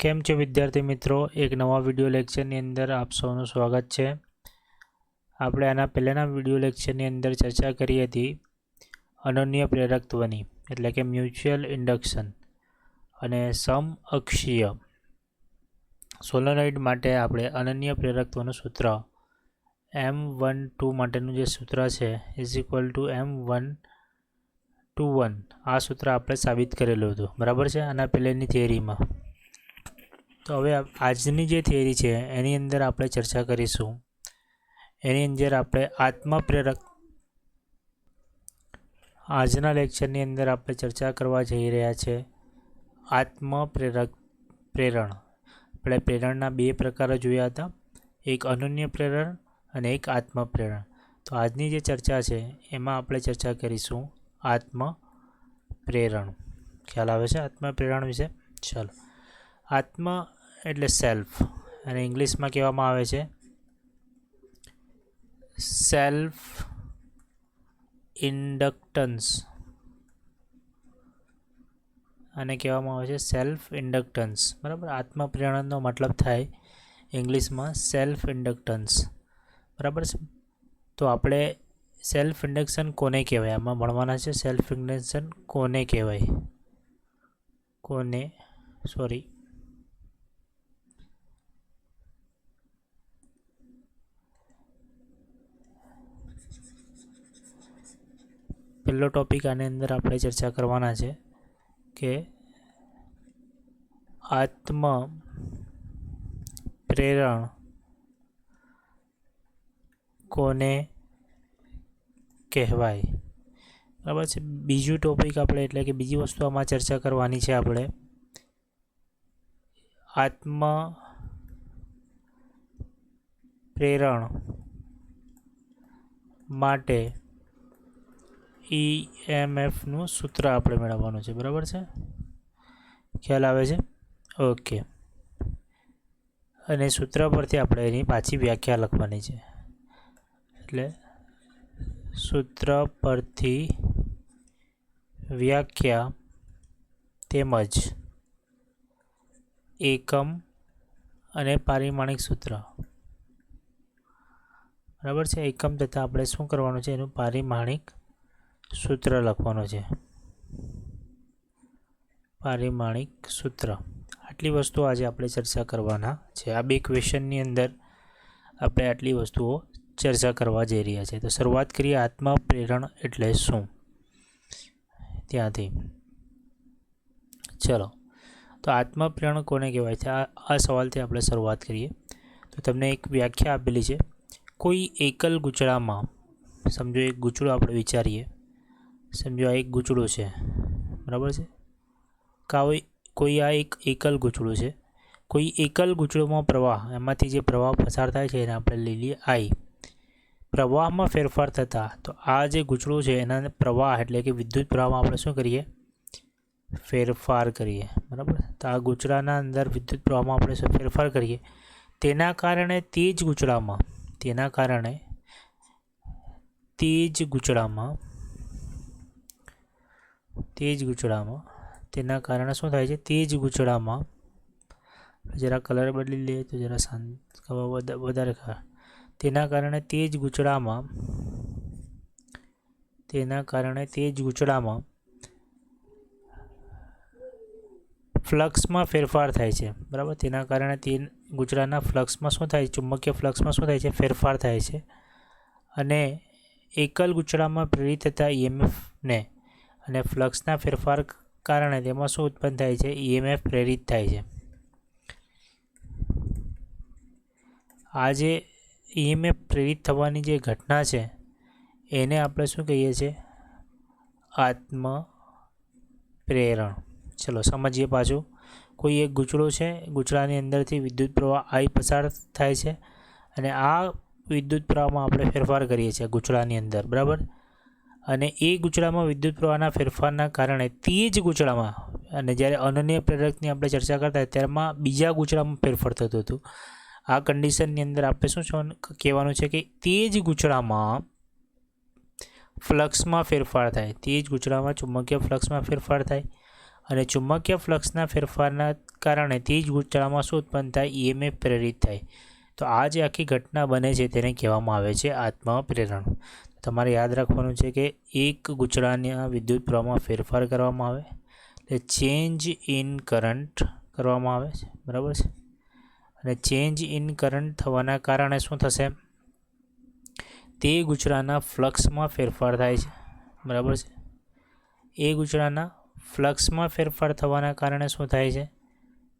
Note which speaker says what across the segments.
Speaker 1: કેમ છે વિદ્યાર્થી મિત્રો, એક નવા વિડિયો લેક્ચરની અંદર આપ સૌનું સ્વાગત છે। આપણે આના પહેલાંના વિડિયો લેક્ચરની અંદર ચર્ચા કરી હતી અનન્ય પ્રેરકત્વની, એટલે કે મ્યુચ્યુઅલ ઇન્ડક્શન અને સમઅક્ષીય સોલેનોઇડ માટે આપણે અનન્ય પ્રેરકત્વનું સૂત્ર M12 માટેનું જે સૂત્ર છે M121, આ સૂત્ર આપણે સાબિત કરેલું હતું, બરાબર છે, આના પહેલાંની થિયરીમાં। તો હવે આજની જે થિયરી છે એની અંદર આપણે ચર્ચા કરીશું। એની અંદર આપણે આજના લેક્ચરની અંદર આપણે ચર્ચા કરવા જઈ રહ્યા છે પ્રેરણ। આપણે પ્રેરણના બે પ્રકારો જોયા હતા, એક અનન્ય પ્રેરણ અને એક આત્મપ્રેરણ। તો આજની જે ચર્ચા છે એમાં આપણે ચર્ચા કરીશું આત્મપ્રેરણ। ખ્યાલ આવે છે આત્મપ્રેરણ વિશે? ચાલો, આત્મ એટલે સેલ્ફ, અને ઇંગ્લિશમાં કહેવામાં આવે છે સેલ્ફ ઇન્ડક્ટન્સ, આને કહેવામાં આવે છે સેલ્ફ ઇન્ડક્ટન્સ, બરાબર। આત્મપ્રેરણનો મતલબ થાય ઇંગ્લિશમાં સેલ્ફ ઇન્ડક્ટન્સ, બરાબર છે। તો આપણે સેલ્ફ ઇન્ડક્શન કોને કહેવાય આમાં ભણવાના છે। સેલ્ફ ઇન્ડક્શન કોને કહેવાય, પહેલો ટોપિક આની અંદર આપણે ચર્ચા કરવાના છે કે આત્મપ્રેરણ કોને કહેવાય, બરાબર છે। બીજું ટોપિક આપણે એટલે કે બીજી વસ્તુ આમાં ચર્ચા કરવાની છે આપણે આત્મપ્રેરણ માટે EMFનું સૂત્ર આપણે મેળવવાનું છે, બરાબર છે, ખ્યાલ આવે છે? ઓકે। અને સૂત્ર પરથી આપણે એની પાછી વ્યાખ્યા લખવાની છે, એટલે સૂત્ર પરથી વ્યાખ્યા તેમજ એકમ અને પારિમાણિક સૂત્ર, બરાબર છે। એકમ તથા આપણે શું કરવાનું છે, એનું પારિમાણિક સૂત્ર લખવાનું છે, પારિમાણિક સૂત્ર। આટલી વસ્તુઓ આજે આપણે ચર્ચા કરવાના છે। આ બે ક્વેશ્ચનની અંદર આપણે આટલી વસ્તુઓ ચર્ચા કરવા જઈ રહ્યા છે। તો શરૂઆત કરીએ આત્મપ્રેરણ એટલે શું ત્યાંથી। ચલો, તો આત્મપ્રેરણ કોને કહેવાય છે, આ સવાલથી આપણે શરૂઆત કરીએ। તો તમને એક વ્યાખ્યા આપેલી છે, કોઈ એકલ ગૂંચળામાં, સમજો એક ગૂંચળું આપણે વિચારીએ, સમજો આ એક ગૂંચળું છે, બરાબર છે, કોઈ આ એક એકલ ગૂંચળું છે, કોઈ એકલ ગૂંચળુંમાં પ્રવાહ, એમાંથી જે પ્રવાહ પસાર થાય છે એને આપણે લઈ લઈએ I। પ્રવાહમાં ફેરફાર થતાં, તો આ જે ગૂંચળું છે એના પ્રવાહ એટલે કે વિદ્યુત પ્રવાહમાં આપણે શું કરીએ, ફેરફાર કરીએ, બરાબર। તો આ ગૂંચળાના અંદર વિદ્યુત પ્રવાહમાં આપણે ફેરફાર કરીએ, તેના કારણે તે જ ગૂંચળામાં તેના કારણે શું થાય છે, તે જ ગૂંચળામાં, જરા કલર બદલી લઈએ તો જરા શાંત વધારે તેના કારણે તે જ ગૂંચળામાં ફ્લક્સમાં ફેરફાર થાય છે, બરાબર। તેના કારણે તે ગૂંચળાના ફ્લક્સમાં શું થાય, ચુંબકીય ફ્લક્સમાં શું થાય છે, ફેરફાર થાય છે, અને એકલ ગૂંચળામાં પ્રેરિત થતા EMFને અને ફ્લક્સના ફેરફાર કારણે તેમાં શું ઉત્પન્ન થાય છે, EMF પ્રેરિત થાય છે। આ જે EMF પ્રેરિત થવાની જે ઘટના છે એને આપણે શું કહીએ છીએ, આત્મપ્રેરણ। ચલો સમજીએ પાછું। કોઈ એક ગૂંચળું છે, ગૂંચળાની અંદરથી વિદ્યુત પ્રવાહ I પસાર થાય છે, અને આ વિદ્યુત પ્રવાહમાં આપણે ફેરફાર કરીએ છીએ ગૂંચળાની અંદર, બરાબર। અને એ ગૂંચળામાં વિદ્યુત પ્રવાહના ફેરફારના કારણે તે જ ગૂંચળામાં, અને જ્યારે અનન્ય પ્રેરકની આપણે ચર્ચા કરતા તેમાં બીજા ગૂંચળામાં ફેરફાર થતું હતું, આ કન્ડિશનની અંદર આપણે શું કહેવાનું છે કે તે જ ગૂંચળામાં ફ્લક્સમાં ફેરફાર થાય, તે જ ગૂંચળામાં ચુંબકીય ફ્લક્સમાં ફેરફાર થાય, અને ચુંબકીય ફ્લક્સના ફેરફારના કારણે તે જ ગુચળામાં શું ઉત્પન્ન થાય? EMF પ્રેરિત થાય. તો આ જે આખી ઘટના બને છે તેને કહેવામાં આવે છે આત્મપ્રેરણ. તમારે યાદ રાખવાનું છે કે એક ગુચળાના વિદ્યુત પ્રવાહમાં ફેરફાર કરવામાં આવે એટલે ચેન્જ ઇન કરંટ કરવામાં આવે છે, બરાબર છે. અને ચેન્જ ઇન કરંટ થવાના કારણે શું થશે? તે ગુચળાના ફ્લક્સમાં ફેરફાર થાય છે, બરાબર છે. એ ગુચળાના ફ્લક્સમાં ફેરફાર થવાના કારણે શું થાય છે?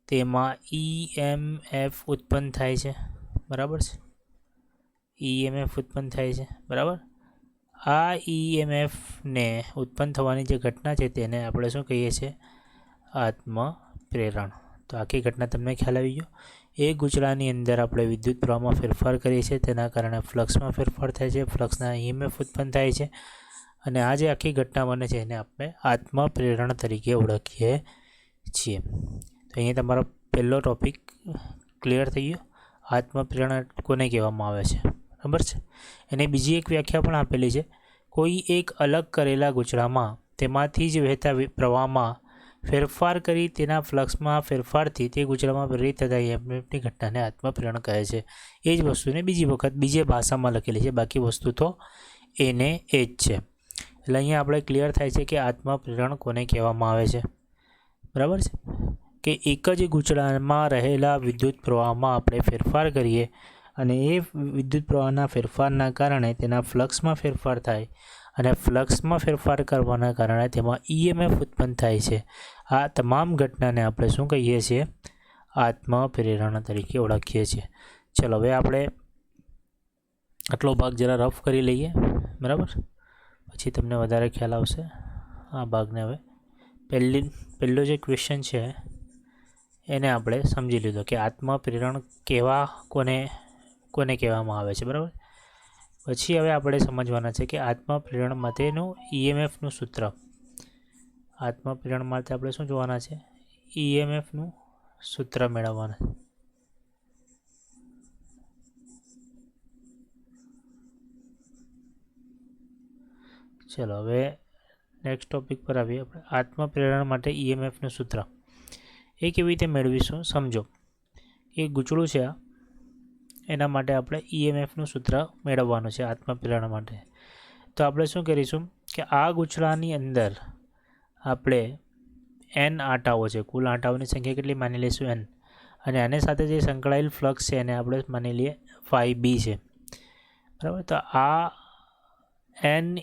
Speaker 1: તેમાં EMF ઉત્પન્ન થાય છે, બરાબર છે. EMF ઉત્પન્ન થાય છે, બરાબર. આ EMFને ઉત્પન્ન થવાની જે ઘટના છે તેને આપણે શું કહીએ છીએ? આત્મપ્રેરણ. તો આખી ઘટના તમને ખ્યાલ આવી ગયો. એક ગુચળાની અંદર આપણે વિદ્યુત પ્રવાહમાં ફેરફાર કરીએ છીએ, તેના કારણે ફ્લક્સમાં ફેરફાર થાય છે, ફ્લક્સના EMF ઉત્પન્ન થાય છે, અને આ જે આખી ઘટના બને છે એને આપણે આત્મપ્રેરણ તરીકે ઓળખીએ છીએ. તો અહીંયા તમારો પહેલો ટૉપિક ક્લિયર થઈ ગયો. આત્મપ્રેરણ કોને કહેવામાં આવે છે, બરાબર છે. એની બીજી એક વ્યાખ્યા પણ આપેલી છે. કોઈ એક અલગ કરેલા ગુચળામાં તેમાંથી જ વહેતા પ્રવાહમાં ફેરફાર કરી તેના ફ્લક્સમાં ફેરફારથી તે ગુચળામાં પ્રેરિત થતા EMFની ઘટનાને આત્મપ્રેરણ કહે છે. એ જ વસ્તુને બીજી વખત બીજી ભાષામાં લખેલી છે, બાકી વસ્તુ તો એને એ જ છે. એટલે અહીંયા આપણે ક્લિયર થાય છે કે આત્મપ્રેરણ કોને કહેવામાં આવે છે, બરાબર છે. કે એક જ ગુચળામાં રહેલા વિદ્યુત પ્રવાહમાં આપણે ફેરફાર કરીએ અને એ વિદ્યુત પ્રવાહના ફેરફારના કારણે તેના ફ્લક્સમાં ફેરફાર થાય અને ફ્લક્સમાં ફેરફાર કરવાના કારણે તેમાં EMF ઉત્પન્ન થાય છે. આ તમામ ઘટનાને આપણે શું કહીએ છીએ? આત્મપ્રેરણ તરીકે ઓળખીએ છીએ. ચલો હવે આપણે આટલો ભાગ જરા રફ કરી લઈએ, બરાબર, પછી તમને વધારે ખ્યાલ આવશે. આ ભાગને હવે પહેલો જે ક્વેશ્ચન છે એને આપણે સમજી લીધો કે આત્મપ્રેરણ કોને કહેવામાં આવે છે, બરાબર. પછી હવે આપણે સમજવાના છે કે આત્મપ્રેરણ માટેનું EMFનું સૂત્ર. આત્મપ્રેરણ માટે આપણે શું જોવાના છે? EMFનું સૂત્ર મેળવવાના. ચલો હવે નેક્સ્ટ ટોપિક પર આવીએ આપણે. આત્મપ્રેરણ માટે EMFનું સૂત્ર એ કેવી રીતે મેળવીશું સમજો. એ ગુચળું છે એના માટે આપણે EMFનું સૂત્ર મેળવવાનું છે આત્મપ્રેરણ માટે. તો આપણે શું કરીશું કે આ ગુચળાની અંદર આપણે N આંટાઓ છે, કુલ આંટાઓની સંખ્યા કેટલી માની લઈશું? N. અને આની સાથે જે સંકળાયેલ ફ્લક્સ છે એને આપણે માની લઈએ φB છે, બરાબર. તો આ N ×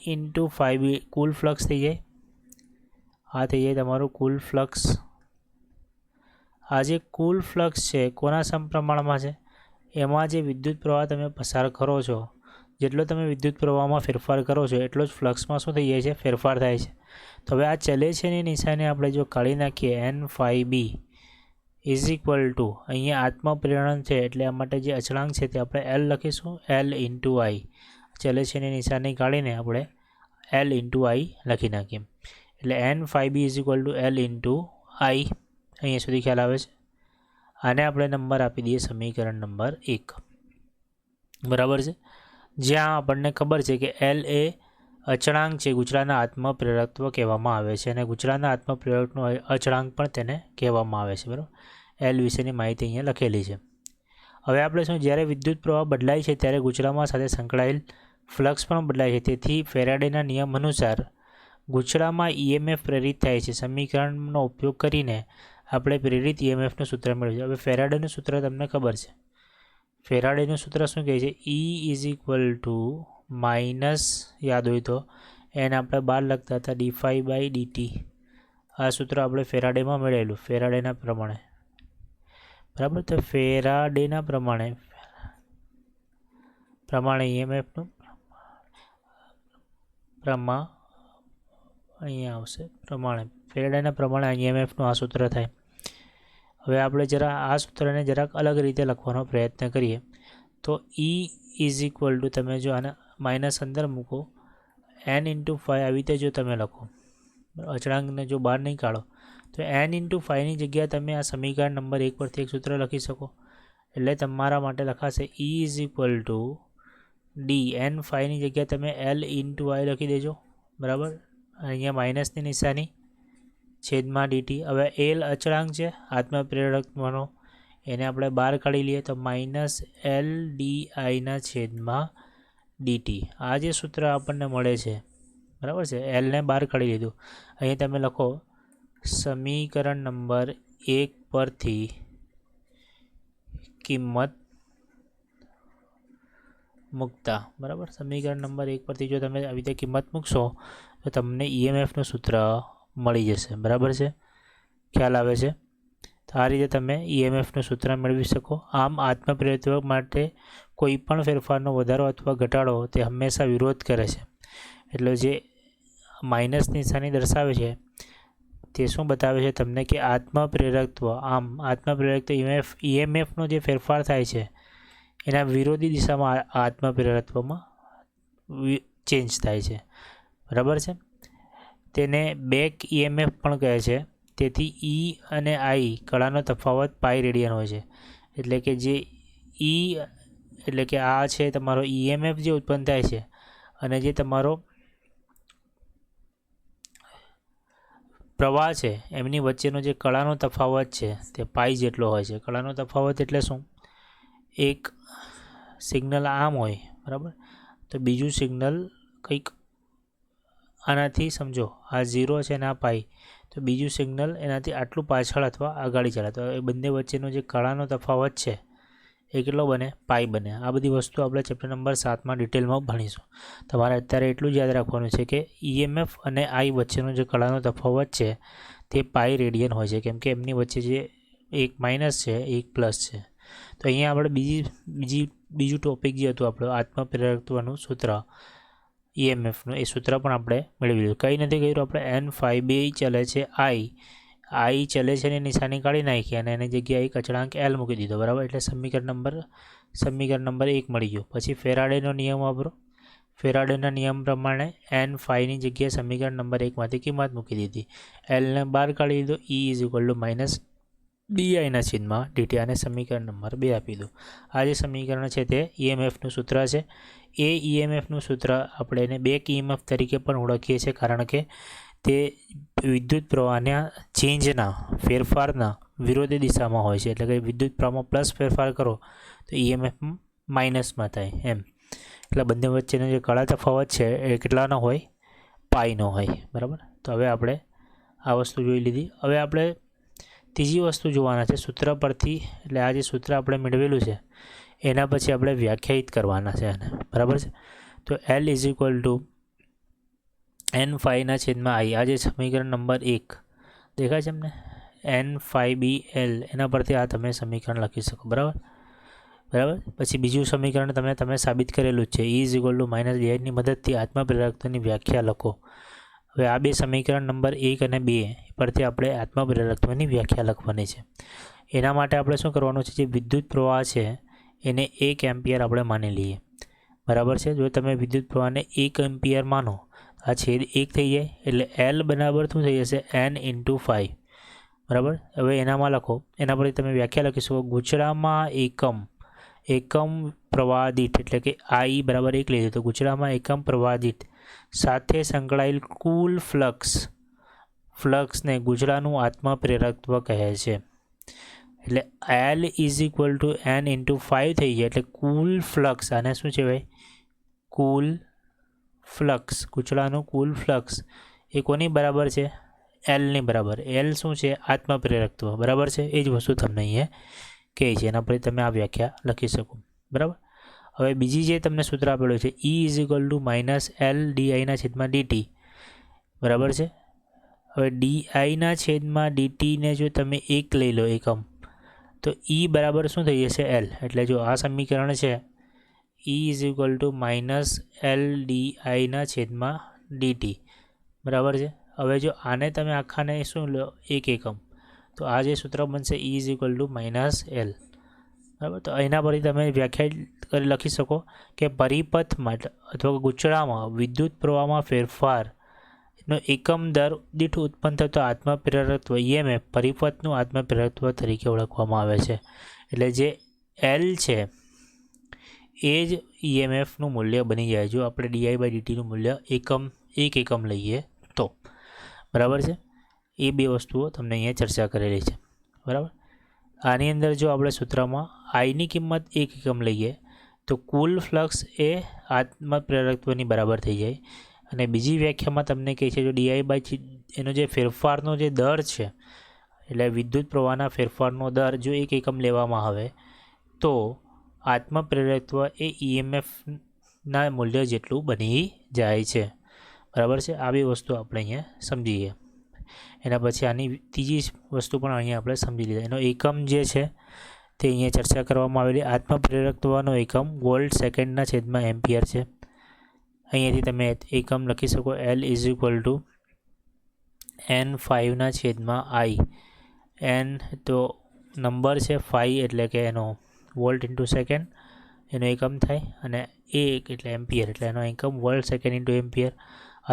Speaker 1: φB કુલ ફ્લક્સ થઈ જાય. આ થઈ જાય તમારું કુલ ફ્લક્સ. આ જે કુલ ફ્લક્સ છે કોના સમપ્રમાણમાં છે? એમાં જે વિદ્યુત પ્રવાહ તમે પસાર કરો છો, જેટલો તમે વિદ્યુત પ્રવાહમાં ફેરફાર કરો છો એટલો જ ફ્લક્સમાં શું થઈ જાય છે? ફેરફાર થાય છે. તો હવે આ ચલે છે એની નિશાની આપણે જો કાઢી નાખીએ N∅B = અહીંયા આત્મપ્રેરણ છે એટલે આ માટે જે અચળાંક છે તે આપણે L લખીશું, L × I. ચલે છે એની નિશાની કાઢીને આપણે L × I લખી નાખીએ એટલે N∅B = L × I. અહીંયા સુધી ખ્યાલ આવે છે. આને આપણે નંબર આપી દઈએ સમીકરણ નંબર 1, બરાબર છે. જ્યાં આપણને ખબર છે કે L એ અચળાંક છે, ગુચળાના આત્મપ્રેરકત્વ કહેવામાં આવે છે, અને ગુચળાના આત્મપ્રેરકનો અચળાંક પણ તેને કહેવામાં આવે છે, બરાબર. L વિશેની માહિતી અહીંયા લખેલી છે. હવે આપણે શું, જ્યારે વિદ્યુત પ્રવાહ બદલાય છે ત્યારે ગુચળામાં સાથે સંકળાયેલ ફ્લક્સ પણ બદલાય છે. તેથી ફેરાડેના નિયમ અનુસાર ગુચળામાં EMF પ્રેરિત થાય છે. સમીકરણનો ઉપયોગ કરીને આપણે પ્રેરિત EMFનું સૂત્ર મેળવ્યું. હવે ફેરાડેનું સૂત્ર તમને ખબર છે. ફેરાડેનું સૂત્ર શું કહે છે? E = યાદ હોય તો એને આપણે બહાર લખતા હતા dφ/dt. આ સૂત્ર આપણે ફેરાડેમાં મેળવેલું, ફેરાડેના પ્રમાણે, બરાબર. તો ફેરાડેના પ્રમાણે EMFનું અહીંયા આવશે પ્રમાણે, ફેરાડેના પ્રમાણે EMFનું આ સૂત્ર થાય. હવે આપણે જરા આ સૂત્રને જરાક અલગ રીતે લખવાનો પ્રયત્ન કરીએ. તો E = તમે જો આને માઇનસ અંદર મૂકો, N × φ આવી રીતે જો તમે લખો, અચળાંકને જો બહાર નહીં કાઢો તો N × φની જગ્યાએ તમે આ સમીકરણ નંબર 1 પરથી એક સૂત્ર લખી શકો. એટલે તમારા માટે લખાશે E = D. N∅ની જગ્યાએ તમે L × I લખી દેજો, બરાબર. અહીંયા માઇનસની નિશાની છેદમાં dt. હવે એલ અચળાંક છે આત્મપ્રેરકત્વનો, એને આપણે બહાર કાઢી લઈએ તો માઇનસ એલ ડી આઈના છેદમાં dt. આ જે સૂત્ર આપણને મળે છે, બરાબર છે, એલને બહાર કાઢી લીધું. અહીં તમે લખો સમીકરણ નંબર 1 પરથી કિંમત મૂકતા, બરાબર, સમીકરણ નંબર 1 પરથી જો તમે આવી રીતે કિંમત મૂકશો તો તમને ઈએમએફનું સૂત્ર મળી જશે, બરાબર છે, ખ્યાલ આવે છે. તો આ રીતે તમે ઈએમએફનું સૂત્ર મેળવી શકો. આમ આત્મપ્રેરકત્વ માટે કોઈ પણ ફેરફારનો વધારો અથવા ઘટાડો તે હંમેશા વિરોધ કરે છે. એટલે જે માઇનસ નિશાની દર્શાવે છે તે શું બતાવે છે તમને કે આત્મપ્રેરકત્વ, આમ આત્મપ્રેરકત્વ ઈએમએફનો જે ફેરફાર થાય છે એના વિરોધી દિશામાં આત્મપ્રેરકત્વમાં ચેન્જ થાય છે, બરાબર છે. તેને બેક ઈએમએફ પણ કહે છે. તેથી ઈ અને આઈ કળાનો તફાવત પાઈ રેડિયન હોય છે. એટલે કે જે ઈ એટલે કે આ છે તમારો ઈએમએફ જે ઉત્પન્ન થાય છે અને જે તમારો પ્રવાહ છે એમની વચ્ચેનો જે કળાનો તફાવત છે તે પાઈ જેટલો હોય છે. કળાનો તફાવત એટલે શું? એક સિગ્નલ આમ હોય, બરાબર, તો બીજું સિગ્નલ કંઈક આનાથી, સમજો આ 0 છે અને આ પાઈ, તો બીજું સિગ્નલ એનાથી આટલું પાછળ અથવા આગળ ચાલે, તો એ બંને વચ્ચેનો જે કળાનો તફાવત છે એ કેટલો બને? પાઈ બને. આ બધી વસ્તુ આપણે ચેપ્ટર નંબર 7માં ડિટેલમાં ભણીશું. તમારે અત્યારે એટલું જ યાદ રાખવાનું છે કે ઈએમએફ અને આઈ વચ્ચેનો જે કળાનો તફાવત છે તે પાઈ રેડિયન હોય છે, કેમ કે એમની વચ્ચે જે એક માઇનસ છે એક પ્લસ છે. તો અહીંયા આપણે બીજું ટોપિક જે હતું આપણું આત્મપ્રેરકત્વનું સૂત્ર ઈએમએફનું, એ સૂત્ર પણ આપણે મેળવી લીધું. કંઈ નથી કર્યું આપણે, n બે ચલે છે આઈ ચલે છે ને નિશાની કાઢી નાખી અને એની જગ્યાએ એક અચળાંક એલ મૂકી દીધો, બરાબર. એટલે સમીકરણ નંબર 1 મળી ગયો. પછી ફેરાડેનો નિયમ વાપરો. ફેરાડેના નિયમ પ્રમાણે n ની જગ્યાએ સમીકરણ નંબર 1માંથી કિંમત મૂકી દીધી, એલને બહાર કાઢી દીધો, E is equal to minus ડીઆઈના છેદમાં ડીટી, અને સમીકરણ નંબર 2 આપી દો. આ જે સમીકરણ છે તે ઈએમએફનું સૂત્ર છે. એ ઈએમએફનું સૂત્ર આપણે એને બેક ઈએમએફ તરીકે પણ ઓળખીએ છીએ, કારણ કે તે વિદ્યુત પ્રવાહના ચેન્જના, ફેરફારના વિરોધી દિશામાં હોય છે. એટલે કે વિદ્યુત પ્રવાહમાં પ્લસ ફેરફાર કરો તો ઈએમએફ માઇનસમાં થાય એમ. એટલે બંને વચ્ચેનો જે કળા તફાવત છે એ કેટલાનો હોય? પાઈનો હોય, બરાબર. તો હવે આપણે આ વસ્તુ જોઈ લીધી. હવે આપણે ત્રીજી વસ્તુ જોવાના છે સૂત્ર પરથી. એટલે આ જે સૂત્ર આપણે મેળવેલું છે એના પછી આપણે વ્યાખ્યાયિત કરવાના છે એને, બરાબર છે. તો એલ ઇઝ ઇક્વલ ટુ n/ના છેદમાં આઈ, આ જે સમીકરણ નંબર 1 દેખાય છે એમને, n/bl, એના પરથી આ તમે સમીકરણ લખી શકો, બરાબર. પછી બીજું સમીકરણ તમે સાબિત કરેલું જ છે, E is equal to minus ડીઆઈની મદદથી આત્મપ્રેરકત્વની વ્યાખ્યા લખો. હવે આ બે સમીકરણ નંબર 1 અને 2 પરથી આપણે આત્મપ્રેરકત્વની વ્યાખ્યા લખવાની છે. એના માટે આપણે શું કરવાનું છે, જે વિદ્યુત પ્રવાહ છે એને 1 એમ્પિયર આપણે માની લઈએ, બરાબર છે. જો તમે વિદ્યુત પ્રવાહને 1 એમ્પિયર માનો, આ છેદ 1 થઈ જાય, એટલે એલ બરાબર શું થઈ જશે? n/5, બરાબર. હવે એનામાં લખો, એના પરથી તમે વ્યાખ્યા લખી શકો, ગૂંચળામાં એકમ પ્રવાહ દીઠ, એટલે કે આઈ બરાબર 1 લઈ દો, તો ગૂંચળામાં એકમ પ્રવાહ દીઠ સાથે સંકળાયેલ કુલ ફ્લક્સને ગૂંચળાનું આત્મપ્રેરકત્વ કહે છે. એટલે L is equal two n/5 થઈ જાય, એટલે કુલ ફ્લક્સ, આને શું કહેવાય? કુલ ફ્લક્સ, ગૂંચળાનું કુલ ફ્લક્સ એ કોની બરાબર છે? એલની બરાબર. એલ શું છે? આત્મપ્રેરકત્વ, બરાબર છે. એ જ વસ્તુ તમને અહીંયા કહે છે, એના પર તમે આ વ્યાખ્યા લખી શકો, બરાબર. હવે બીજી જે તમને સૂત્ર આપેલું છે, E is equal to minus L ડીઆઈના છેદમાં ડીટી, બરાબર છે. હવે ડીઆઈના છેદમાં ડીટીને જો તમે 1 લઈ લો એકમ, તો E બરાબર શું થઈ જશે? એલ. એટલે જો આ સમીકરણ છે, E is equal to minus L ડીઆઈના છેદમાં ડીટી, બરાબર છે. હવે જો આને તમે આખાને શું લો? 1 એકમ, તો આ જે સૂત્ર બનશે E is equal to minus L, બરાબર. તો એના પરથી તમે વ્યાખ્યાયિત કરી લખી શકો કે પરિપથમાં અથવા ગૂંચળામાં વિદ્યુત પ્રવાહમાં ફેરફારનો એકમ દર દીઠ ઉત્પન્ન થતો આત્મપ્રેરકત્વ ઈએમએફ પરિપથનું આત્મપ્રેરકત્વ તરીકે ઓળખવામાં આવે છે. એટલે જે એલ છે એ જ ઈએમએફનું મૂલ્ય બની જાય જો આપણે ડી/ડીટીનું મૂલ્ય 1 એકમ લઈએ તો, બરાબર છે. એ બે વસ્તુઓ તમને અહીંયા ચર્ચા કરેલી છે, બરાબર. આની અંદર જો આપણે સૂત્રમાં આઈની કિંમત 1 એકમ લઈએ તો કુલ ફ્લક્સ એ આત્મપ્રેરકત્વની બરાબર થઈ જાય. અને બીજી વ્યાખ્યામાં તમને કહે છે જો ડીઆઈ બાય એનો જે ફેરફારનો જે દર છે, એટલે વિદ્યુત પ્રવાહના ફેરફારનો દર જો 1 એકમ લેવામાં આવે તો આત્મપ્રેરકત્વ એ ઈએમએફના મૂલ્ય જેટલું બની જાય છે, બરાબર છે. આ બે વસ્તુ આપણે અહીંયા સમજીએ. એના પછી આની ત્રીજી વસ્તુ પણ અહીંયા આપણે સમજી લીધા. એનો એકમ જે છે તે અહીંયા ચર્ચા કરવામાં આવેલી. આત્મપ્રેરકત્વનો એકમ વોલ્ટ સેકન્ડના છેદમાં એમ્પિયર છે. અહીંયાથી તમે એકમ લખી શકો L = N5 ના છેદમાં I. N તો નંબર છે, 5 એટલે કે એનો વોલ્ટ ઇન્ટુ સેકન્ડ એનો એકમ થાય, અને 1 એટલે એમ્પિયર એટલે એનો એકમ વોલ્ટ સેકન્ડ ઇન્ટુ એમ્પિયર,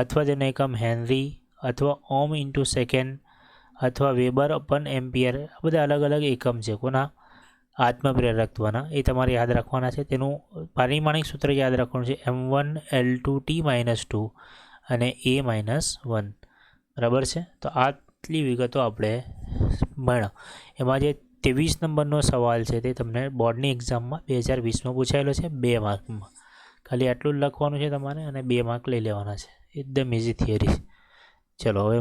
Speaker 1: અથવા તેનો એકમ હેનરી અથવા ઓમ ઇન્ટુ સેકન્ડ અથવા વેબર અપન એમ્પિયર. આ બધા અલગ અલગ એકમ છે કોના? આત્મપ્રેરકત્વના. એ તમારે યાદ રાખવાના છે. તેનું પારિમાણિક સૂત્ર યાદ રાખવાનું છે M1L2T-2 અને A-1, બરાબર છે. તો આટલી વિગતો આપણે ભણ્યા. એમાં જે 23 નંબરનો સવાલ છે તે તમને બોર્ડની એક્ઝામમાં 2020માં પૂછાયેલો છે, 2 માર્કમાં. ખાલી આટલું જ લખવાનું છે તમારે અને 2 માર્ક લઈ લેવાના છે. એકદમ ઇઝી થિયરી. ચલો હવે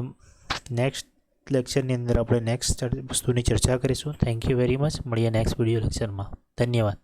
Speaker 1: નેક્સ્ટ લેક્ચરની અંદર આપણે નેક્સ્ટ વસ્તુની ચર્ચા કરીશું. Thank you very much. મળીએ નેક્સ્ટ વિડીયો લેક્ચરમાં. ધન્યવાદ.